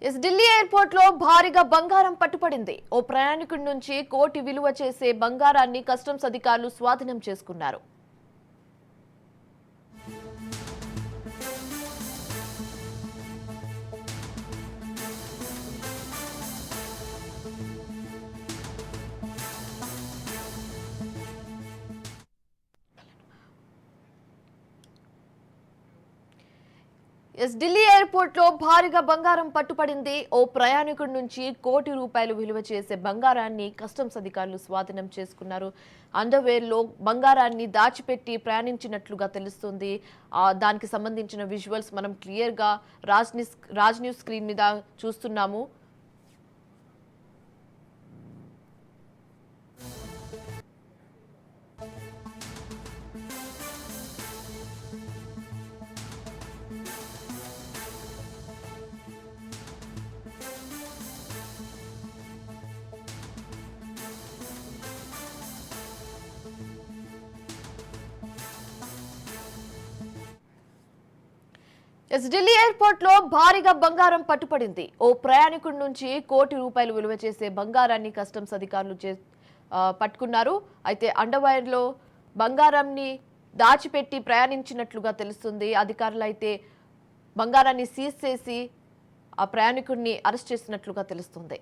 Delhi airport లో భారీగా బంగారం పట్టుపడింది. ఓ ప్రయాణికుడి నుంచి కోటి విలువ చేసే బంగారాన్ని కస్టమ్స్ అధికారులు స్వాధీనం చేసుకున్నారు. ఢిల్లీ ఎయిర్పోర్ట్ లో భారీగా బంగారం పట్టుపడింది. ఓ ప్రయాణికుడి నుంచి కోటి రూపాయలు విలువ చేసే బంగారాన్ని కస్టమ్స్ అధికారులు స్వాధీనం చేసుకున్నారు. అండర్వేర్ లో బంగారాన్ని దాచిపెట్టి ప్రయాణించినట్లుగా తెలుస్తుంది. దానికి సంబంధించిన విజువల్స్ మనం క్లియర్ గా రాజ్ న్యూస్ స్క్రీన్ మీద చూస్తున్నాము. ఢిల్లీ ఎయిర్పోర్ట్ లో భారీగా బంగారం పట్టుపడింది. ఓ ప్రయాణికుడి నుంచి కోటి రూపాయలు విలువ చేసే బంగారాన్ని కస్టమ్స్ అధికారులు పట్టుకున్నారు. అయితే అండర్వైర్ లో బంగారాన్ని దాచిపెట్టి ప్రయాణించినట్లుగా తెలుస్తుంది. అధికారులు అయితే బంగారాన్ని సీజ్ చేసి ఆ ప్రయాణికుడిని అరెస్ట్ చేసినట్లుగా తెలుస్తుంది.